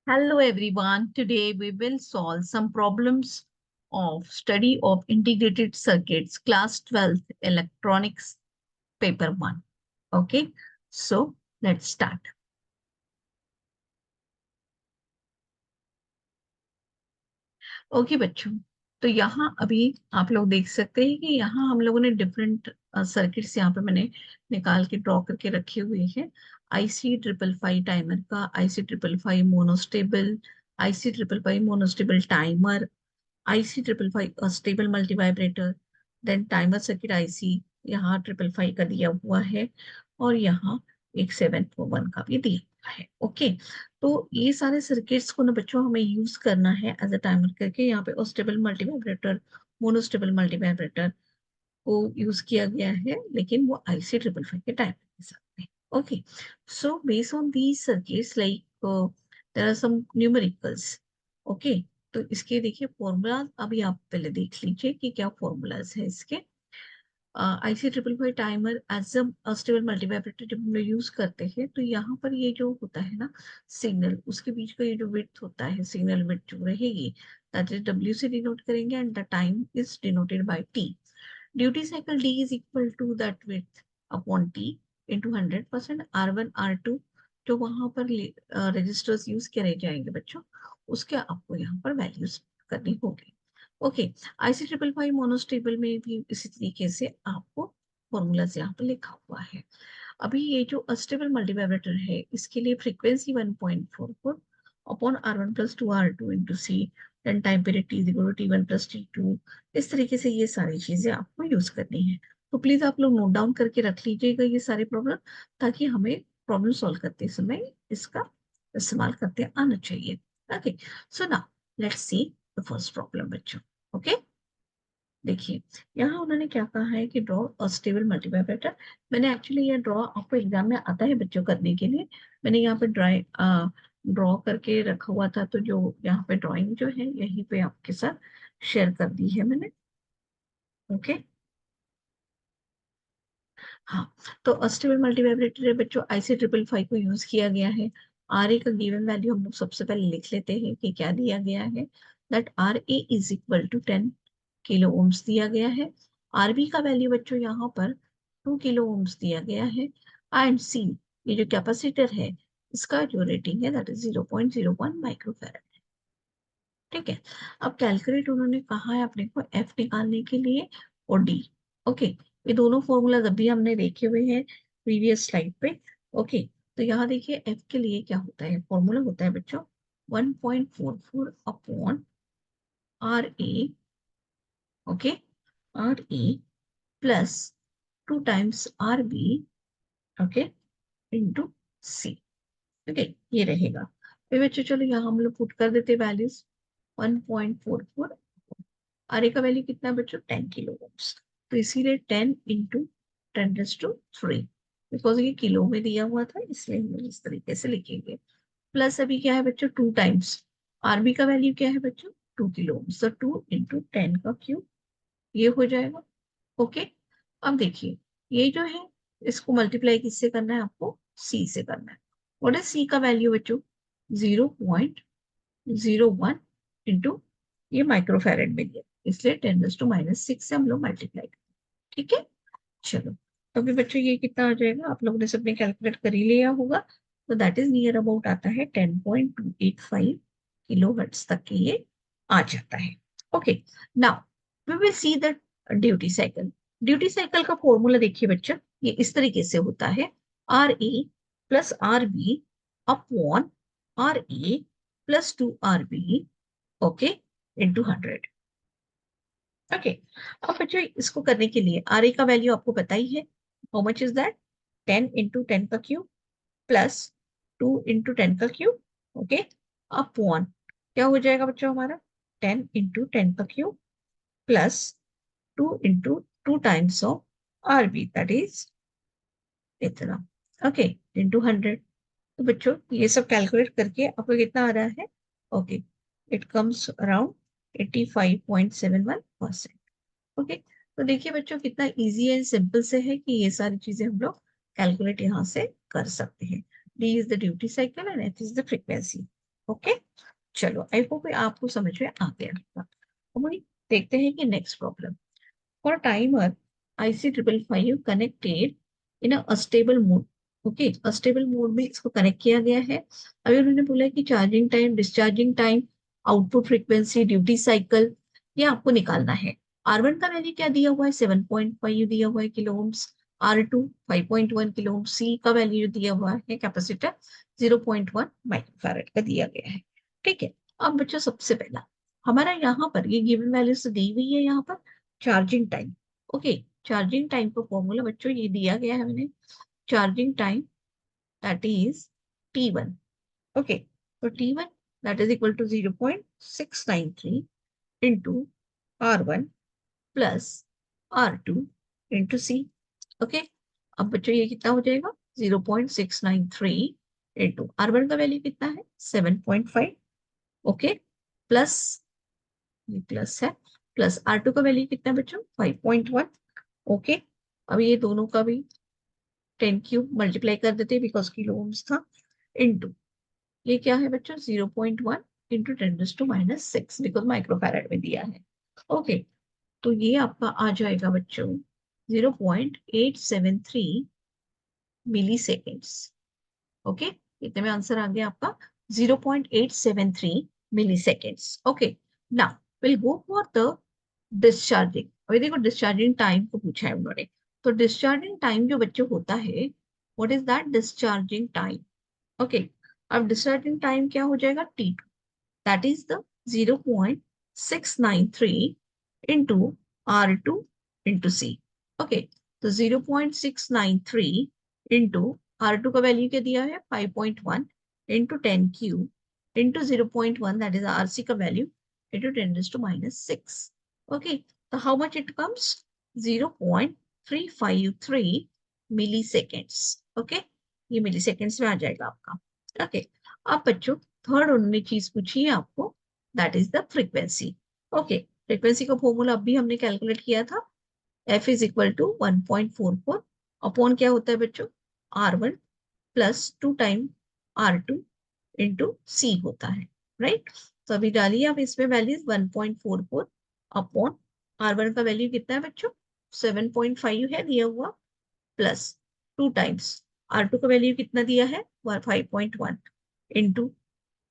Hello everyone. Today we will solve some problems of study of integrated circuits, class 12th electronics paper 1. Okay, so let's start. Okay बच्चों, तो यहाँ अभी आप लोग देख सकते हैं कि यहाँ हम लोगों ने डिफरेंट सर्किट्स यहाँ पे मैंने निकाल के ड्रॉ करके रखे हुए हैं। आईसी ट्रिपल फाइव टाइमर का, IC triple five monostable, IC triple five monostable timer, IC triple five stable multivibrator, then timer circuit IC यहाँ ट्रिपल फाइव का दिया हुआ है, और यहाँ एक 741 का भी दिया हुआ है। ओके, तो ये सारे सर्किट्स को ना बच्चों हमें यूज करना है एज अ टाइमर करके। यहाँ पे stable multivibrator, monostable multivibrator को यूज किया गया है, लेकिन वो आईसी ट्रिपल फाइव के टाइमर के साथ में। Okay, so based on these circuits like there are some numericals. Okay, तो इसके देखिए फॉर्मूला अभी आप पहले देख लीजिए कि क्या फॉर्मूलाज है इसके। IC triple five timer as a stable multivibrator जब हम लोग यूज करते हैं, तो यहाँ पर ये जो होता है ना सिग्नल, उसके बीच का ये जो विड्थ होता है, सिग्नल विड्थ जो रहेगी, दैट इज डब्ल्यू से डिनोट करेंगे, and the time is denoted by T. Duty cycle D is equal to that width upon T into 100%। R1 R2 जो वहां पर रजिस्टर्स यूज करे जाएंगे बच्चों, उसके आपको यहाँ पर वैल्यूज करनी होगी। Okay, IC triple five monostable में भी इसी तरीके से आपको फॉर्मूलाज यहाँ पर लिखा हुआ है। अभी ये जो अस्टेबल मल्टीवाइब्रेटर है, इसके लिए frequency 1.44 upon R1 plus 2 R2 into C, then time period T equal to T1 plus T2। इस तरीके से ये सारी चीजें आपको यूज करनी है। तो प्लीज आप लोग नोट डाउन करके रख लीजिएगा ये सारी प्रॉब्लम, ताकि हमें प्रॉब्लम सॉल्व करते समय इसका इस्तेमाल करते आना चाहिए। Okay, so now let's see the first problem बच्चों। ओके, देखिए यहाँ उन्होंने क्या कहा है कि ड्रॉ अ स्टेबल मल्टीवाइब्रेटर। मैंने एक्चुअली ये ड्रॉ आपको एग्जाम में आता है बच्चों करने के लिए, मैंने यहाँ पे ड्रॉ करके रखा हुआ था, तो जो यहाँ पे ड्राइंग जो है यहीं पे आपके साथ शेयर कर दी है मैंने। ओके, हाँ, तो अस्टेबल मल्टीवाइब्रेटर है बच्चों, आईसी ट्रिपल फाइव को यूज किया गया है। आर ए का गिवन वैल्यू हम लोग सबसे पहले लिख लेते हैं कि क्या दिया गया है। That R A is equal to 10 kilo ohms दिया गया है। आर बी का वैल्यू बच्चों यहाँ पर 2 किलो ओम्स दिया गया है। एंड सी, ये जो कैपेसिटर है, इसका जो रेटिंग है दैट इज 0.01 माइक्रोफैराड। ठीक है, अब कैलकुलेट उन्होंने कहा है अपने को एफ निकालने के लिए और डी। ओके, ये दोनों फॉर्मूला अभी हमने देखे हुए हैं प्रीवियस स्लाइड पे। ओके, तो यहाँ देखिए एफ के लिए क्या होता है, फॉर्मूला होता है बच्चों 1.44 upon R A. Okay, R A plus 2 times R B. Okay, into C. Okay, ये रहेगा। फिर बच्चों चलो यहाँ हम लोग पुट कर देते वैल्यूज। 1.44, आर ए का वैल्यू कितना है बच्चों, 10 किलो ओम्स। तो इसीलिए 10 इंटू 10⁻3, बिकॉज ये किलो में दिया हुआ था, इसलिए हम लोग इस तरीके से लिखेंगे। प्लस अभी क्या है बच्चों, 2 टाइम्स आरबी का वैल्यू क्या है बच्चों, 2 किलो ओम्स, तो 2 इंटू 10 का क्यूब, ये हो जाएगा। ओके, अब देखिए ये जो है, इसको मल्टीप्लाई किससे करना है, आपको सी से करना है। व्हाट इज सी का वैल्यू बच्चों, 0.01 इंटू, ये माइक्रोफैरेड में दिया, इसलिए 10⁻⁻6 से हम लोग मल्टीप्लाई करें। ठीक है, चलो, तो अभी बच्चों ये कितना आ जाएगा, आप लोगों ने सबने कैलकुलेट कर ही लिया होगा, तो दैट इज नियर अबाउट आता है 10.285 किलो हर्ट्ज तक के ये आ जाता है। Okay, now we will see the duty cycle. Duty cycle का फॉर्मूला देखिए बच्चों, ये इस तरीके से होता है, R A plus R B upon R A plus 2 RB, okay, into 100। Okay, अब बच्चों इसको करने के लिए आर ए का वैल्यू आपको पता ही है, how much is that, 10 into 10 का क्यूब प्लस 2 इंटू 10 का क्यूब। ओके, अपॉन क्या हो जाएगा बच्चों हमारा, 10 इंटू 10 का cube plus 2 into 2 times of R B, that is इतना। Okay, into 100। तो बच्चों ये सब कैलकुलेट करके आपको कितना आ रहा है, okay, it comes around 85.71%। Okay, तो देखिए बच्चों कितना इजी एंड सिंपल से है कि ये सारी चीजें हम लोग कैलकुलेट यहाँ से कर सकते हैं। D is the duty cycle and F is the frequency. Okay, चलो आई होप आपको समझ में आ गया होगा। अब वही देखते हैं कि next problem. For timer IC 555 connected in astable mode. Okay, astable mode में इसको कनेक्ट किया गया है। अभी उन्होंने बोला है कि charging time, discharging time, output frequency, duty cycle, ये आपको निकालना है। R1 का वैल्यू क्या दिया हुआ है, 7.5 दिया हुआ है kilo ohms. R2 5.1 kilo ohms. C का वैल्यू दिया हुआ है कैपेसिटर 0.1 माइक्रोफैरड का दिया गया है। ठीक है, अब बच्चों सबसे पहला हमारा यहाँ पर ये गिवन वैल्यू से दी हुई है यहाँ पर charging time. Okay, charging time का फॉर्मूला बच्चों ये दिया गया है मैंने। Charging time that is T1। Okay, तो T1 that is equal to 0.693 into R1 plus R2 into C। Okay, अब बच्चों ये कितना हो जाएगा, 0.693 इंटू R1 का वैल्यू कितना है 7.5। ओके, प्लस, ये प्लस है, प्लस R2 का वैल्यू कितना है बच्चों 5.1। ओके, अब ये दोनों का भी 10 क्यूब मल्टीप्लाई कर देते हैं बिकॉज किलो ओम्स था, इनटू ये क्या है बच्चों 0.1 इंटू 10⁻⁶ बिकॉज माइक्रोफैरड में दिया है। ओके, तो ये आपका आ जाएगा बच्चों 0.873 मिली सेकेंड्स। ओके, इतने में आंसर आ गया आपका 0.873 milliseconds. Okay, now will go for the discharging. अभी देखो डिस्चार्जिंग टाइम को पूछा है उन्होंने, तो डिस्चार्जिंग टाइम जो बच्चों होता है, what is that discharging time. Okay, अब डिस्चार्जिंग टाइम क्या हो जाएगा T2, that is the 0.693 into R2 into C। Okay, तो 0.693 इंटू R2 का वैल्यू क्या दिया है 5.1 into 10 cube into 0.1 that is RC का वैल्यू इंटू 10⁻⁶। ओके, तो how much it comes 0.353 milliseconds. Okay, ये मिली सेकेंड्स में आ जाएगा आपका। ओके, अब बच्चों थर्ड उन्होंने चीज पूछी है आपको, that is the frequency. Okay, frequency का फॉर्मूला अभी हमने कैलकुलेट किया था, F is equal to 1.44 upon क्या होता है बच्चों R1 plus 2 time R2 into C होता है, राइट। तो अभी डालिए आप इसमें वैल्यूज 1.44 अपॉन R1 का वैल्यू कितना है बच्चों 7.5 है दिया हुआ, प्लस 2 टाइम्स R2 का वैल्यू कितना दिया है 5.1 इंटू,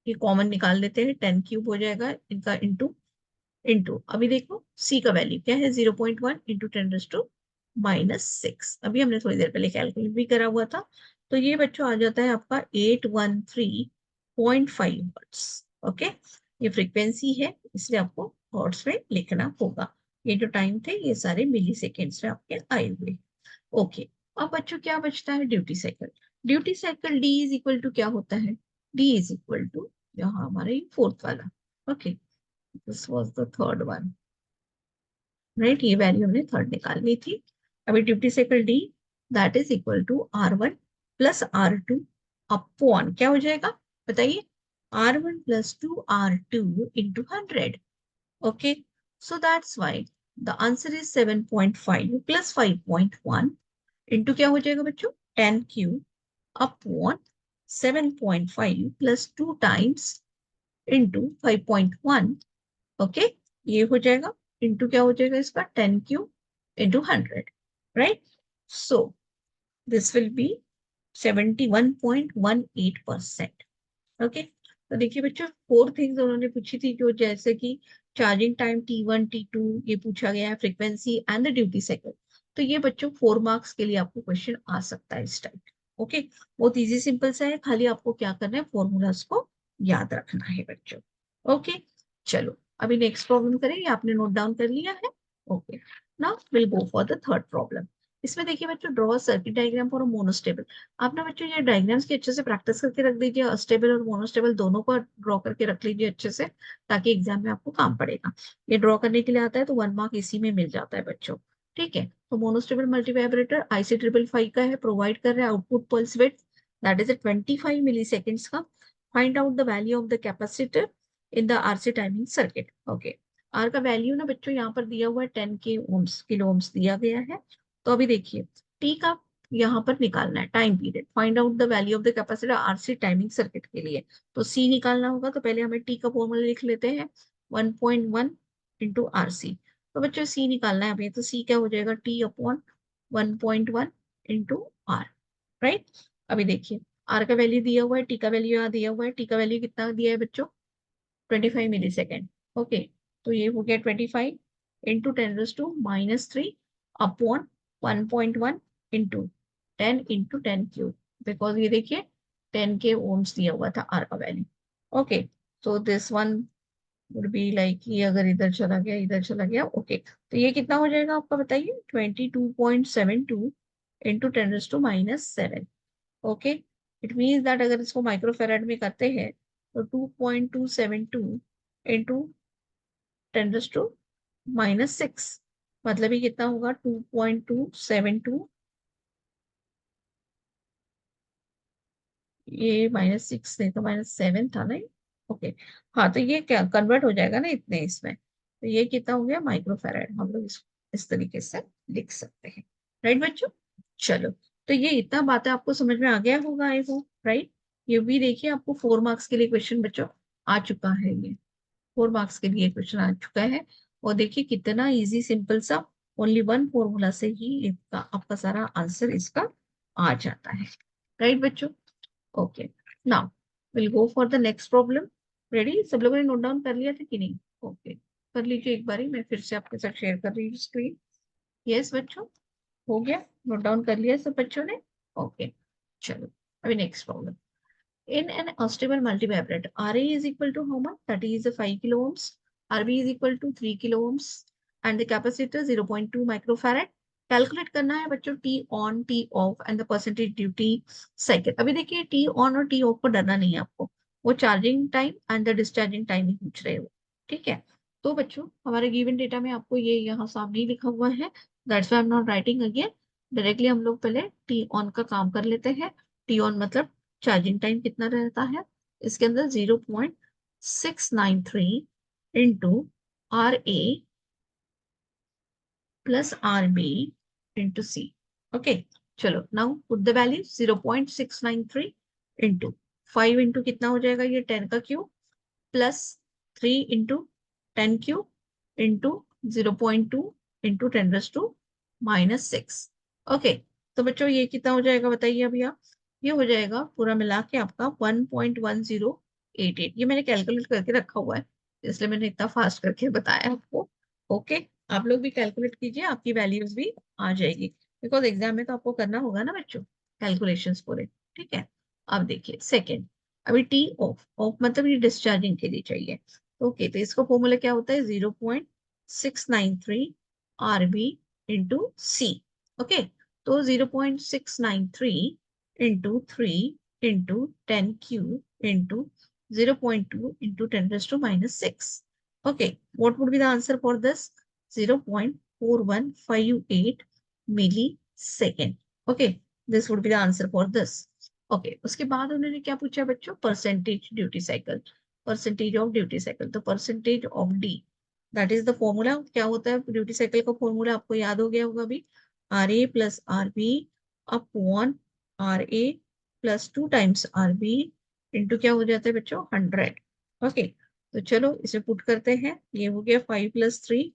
ये कॉमन निकाल लेते हैं 10 क्यूब हो जाएगा इनका, इंटू इंटू अभी देखो C का वैल्यू क्या है 0.1 इंटू 10⁻⁶। अभी हमने थोड़ी देर पहले कैलकुलेट भी करा हुआ था, तो ये बच्चों आ जाता है आपका 813.5 हर्ट्स। ओके, ये फ्रीक्वेंसी है इसलिए आपको हर्ट्स में लिखना होगा। ये जो टाइम थे ये सारे मिली सेकेंड्स में आपके आए हुए। ओके, अब बच्चों क्या बचता है duty cycle. Duty cycle D is equal to क्या होता है, D इज इक्वल टू यहाँ हमारे फोर्थ वाला। Okay, this was the third one, right, ये वैल्यू हमने थर्ड निकाल ली थी। अभी duty cycle D that is equal to R1 plus R2 upon क्या हो जाएगा बताइए R1 plus 2 R2 into 100। Okay, so that's why the answer is 7.5 plus 5.1 into क्या हो जाएगा बच्चों 10 cube upon 7.5 plus 2 times into 5.1। Okay, ये हो जाएगा इंटू क्या हो जाएगा इसका 10 cube into 100, right. So this will be 71.18%। Okay, तो देखिए बच्चों फोर थिंग्स उन्होंने पूछी थी, जो जैसे कि चार्जिंग टाइम T1 T2 ये पूछा गया है, frequency and the duty cycle. तो ये बच्चों 4 मार्क्स के लिए आपको क्वेश्चन आ सकता है इस टाइप। ओके, बहुत इजी सिंपल सा है, खाली आपको क्या करना है फॉर्मूलाज को याद रखना है बच्चों। ओके, चलो अभी नेक्स्ट प्रॉब्लम करें, ये आपने नोट डाउन कर लिया है। Okay, now will go for the third problem. इसमें देखिए बच्चों draw circuit diagram for a monostable. आप ना बच्चों ये डायग्राम्स की अच्छे से प्रैक्टिस करके रख दीजिए, अस्टेबल और मोनोस्टेबल दोनों को ड्रॉ करके रख लीजिए अच्छे से, ताकि एग्जाम में आपको काम पड़ेगा। ये ड्रॉ करने के लिए आता है तो 1 मार्क इसी में मिल जाता है बच्चों। ठीक है, तो मोनोस्टेबल मल्टीवाइब्रेटर IC 555 का है, प्रोवाइड कर रहा है output pulse width that is 25 milliseconds का। Find out the value of the capacitor in the RC timing circuit. Okay, R का वैल्यू ना बच्चों यहाँ पर दिया हुआ है 10 के ओम्स किलो ओम्स दिया गया है। तो अभी देखिए टी का यहाँ पर निकालना है time period, find out the value of the capacitor RC timing circuit के लिए। तो सी निकालना होगा, तो पहले हमें टी का फॉर्मूला लिख लेते हैं, 1.1 इंटू आर सी। तो बच्चों सी निकालना है हमें, तो सी क्या हो जाएगा, T upon 1.1 into R, right. अभी देखिए आर का वैल्यू दिया हुआ है, टी का वैल्यू यहाँ दिया हुआ है। टी का वैल्यू कितना दिया है बच्चों, 25 मिली सेकेंड। ओके, तो ये हो गया 25 into 10⁻³ upon 1.1 into 10 into 10 cube, because ये देखिए 10 के ओम्स दिया हुआ था आर का value. Okay, so this one would be like, ये अगर इधर चला गया इधर चला गया, ओके। तो ये कितना हो जाएगा आपका बताइए, 22.72 into 10⁻⁷। Okay, it means that अगर इसको माइक्रोफेराड में करते हैं तो 2.272 इंटू 10⁻⁻⁶, मतलब ये कितना होगा, 2.272, ये -6 नहीं तो -7 था ना। ओके, हाँ तो ये क्या कन्वर्ट हो जाएगा ना इतने इसमें, तो ये कितना हो गया माइक्रोफेराड, हम लोग इसको इस तरीके से लिख सकते हैं, राइट बच्चों। चलो, तो ये इतना बातें आपको समझ में आ गया होगा आई होप, राइट। ये भी देखिए आपको 4 मार्क्स के लिए क्वेश्चन बच्चों आ चुका है, ये 4 मार्क्स के लिए क्वेश्चन आ चुका है। और देखिए कितना इजी सिंपल सा, ओनली वन फॉर्मूला से ही इसका आपका सारा आंसर इसका आ जाता है, राइट बच्चों। Okay, now will go for the next problem. Ready, सब लोगों ने नोट डाउन कर लिया था कि नहीं? ओके, कर लीजिए एक बारी, मैं फिर से आपके साथ शेयर कर रही हूँ स्क्रीन। यस बच्चों, हो गया, नोट डाउन कर लिया सब बच्चों ने? ओके, चलो अभी next problem. In an unstable multivibrate, Ra is equal to how much? That is 5 kilo ohms. Rb is equal to 3 kilo ohms. And the capacitor 0.2 microfarad. Calculate करना है बच्चों T on, T off and the percentage duty cycle. अभी देखिए T on और T off को डरना नहीं है आपको, वो charging time and the discharging time ही पूछ रहे हो, ठीक है। तो बच्चों हमारे गिवन डेटा में आपको ये यहाँ सामने ही लिखा हुआ है, that's why I am not writing again. Directly हम लोग पहले T on का काम कर लेते हैं। T on मतलब चार्जिंग टाइम कितना रहता है इसके अंदर, 0.693 into RA plus RB into C। Okay, चलो now put the value, 0.693 into 5 into कितना हो जाएगा, ये 10 का cube plus 3 into 10 cube into 0.2 into 10⁻⁻⁶। Okay, तो बच्चों ये कितना हो जाएगा बताइए अभी आप, ये हो जाएगा पूरा मिला के आपका 1.1088। ये मैंने कैलकुलेट करके रखा हुआ है, इसलिए मैंने इतना फास्ट करके बताया आपको। ओके, आप लोग भी कैलकुलेट कीजिए, आपकी वैल्यूज भी आ जाएगी, बिकॉज एग्जाम में तो आपको करना होगा ना बच्चों कैलकुलेशंस पूरे, ठीक है। अब देखिए सेकेंड, अभी टी ऑफ, ऑफ मतलब ये डिस्चार्जिंग के लिए चाहिए। ओके, तो इसका फॉर्मूला क्या होता है, 0.693 RB इंटू सी। ओके, तो 0.693 into 3 into 10 cube into 0.2 into 10⁻⁶। Okay, what would be the answer for this? 0.4158 millisecond. Okay, this would be the answer for this. Okay, उसके बाद उन्होंने क्या पूछा बच्चों, percentage duty cycle, percentage of duty cycle. तो percentage of D, that is the formula. क्या होता है ड्यूटी साइकिल का फॉर्मूला, आपको याद हो गया होगा अभी, R A plus R B upon R A plus 2 times R B into क्या हो जाता है बच्चों, 100। ओके, तो चलो इसे पुट करते हैं, ये हो गया 5 + 3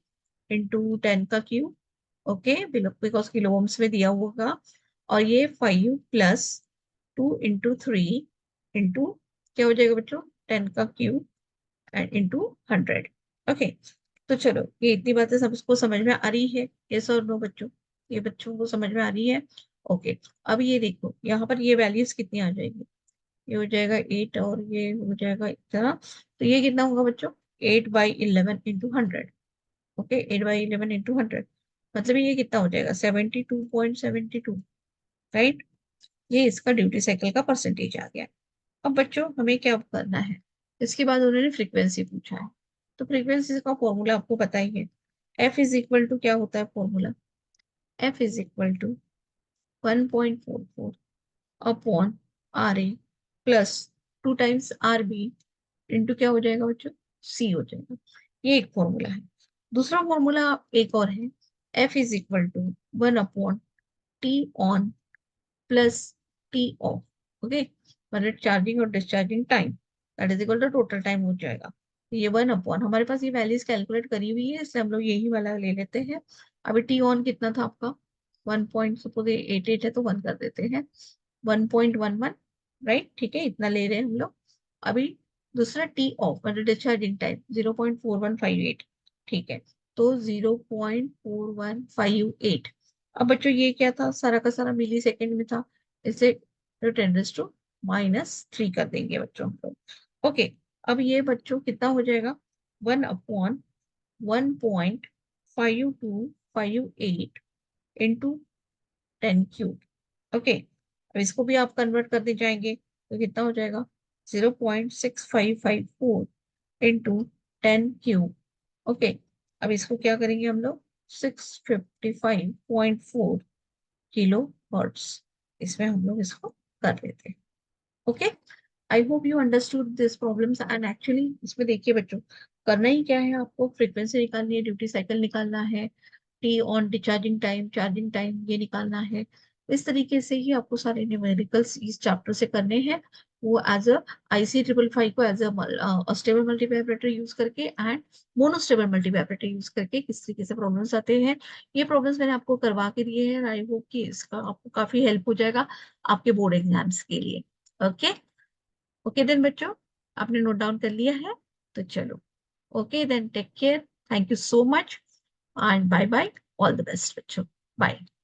इंटू 10 का cube. Okay, because kilo ohms में दिया होगा, और ये 5 + 2 इंटू 3 इंटू क्या हो जाएगा बच्चों, 10 का क्यूब एंड इंटू 100। ओके, तो चलो ये इतनी बातें सबको समझ में आ रही है, यस और नो बच्चों, ये बच्चों को समझ में आ रही है। ओके, अब ये देखो यहाँ पर ये वैल्यूज कितनी आ जाएगी, ये हो जाएगा 8 और ये हो जाएगा इतना, तो ये कितना होगा बच्चों, 8/11 इंटू 100। ओके, 8/11 इंटू 100, मतलब ये कितना हो जाएगा, 72.72, राइट। ये इसका ड्यूटी साइकिल का परसेंटेज आ गया। अब बच्चों हमें क्या करना है, इसके बाद उन्होंने फ्रीक्वेंसी पूछा है। तो फ्रीक्वेंसी का फॉर्मूला आपको पता ही है, एफ इज इक्वल टू क्या होता है formula, F is equal to 1.44 upon R A plus 2 times R B into क्या हो जाएगा बच्चों, सी हो जाएगा। ये एक फॉर्मूला है। दूसरा फॉर्मूला एक और है, F is equal to 1 upon T on plus T off, okay, मतलब चार्जिंग और discharging time, that is equal to total time हो जाएगा। तो ये 1/, हमारे पास ये वैल्यूज कैलकुलेट करी हुई है, इसलिए हम लोग यही वाला ले लेते हैं। अभी टी ऑन कितना था आपका, 1.88 है तो 1 कर देते हैं, 1.11, राइट, ठीक है, इतना ले रहे हैं हम लोग। अभी दूसरा टी ऑफ मतलब डिस्चार्जिंग टाइम 0.4158, ठीक है, तो 0.4158। अब बच्चों ये क्या था, सारा का सारा मिली सेकेंड में था, इसे 10⁻³ कर देंगे बच्चों हम लोग। ओके, अब ये बच्चों कितना हो जाएगा, 1/1.5258 इंटू 10³ ओके। अब इसको भी आप कन्वर्ट करते जाएंगे तो कितना हो जाएगा, 0.6554 इंटू 10³ ओके। अब इसको क्या करेंगे हम लोग, 655.4 किलो हर्ट्स, इसमें हम लोग इसको कर लेते हैं। Okay, I hope you understood this problems and actually इसमें देखिए बच्चों, करना ही क्या है, आपको फ्रीक्वेंसी निकालनी है, ड्यूटी साइकिल निकालना है, T on discharging time, charging time ये निकालना है। इस तरीके से ही आपको सारे न्यूमेरिकल्स इस चैप्टर से करने हैं, वो एज अ IC 555 को as a stable multivibrator use करके एंड मोनोस्टेबल मल्टीवाइब्रेटर यूज करके किस तरीके से प्रॉब्लम्स आते हैं। ये प्रॉब्लम्स मैंने आपको करवा के दिए हैं, आई होप कि इसका आपको काफी हेल्प हो जाएगा आपके बोर्ड एग्जाम्स के लिए। ओके, ओके देन बच्चों, आपने नोट डाउन कर लिया है, तो चलो, okay then take care, thank you so much and bye bye, all the best बच्चों, बाय।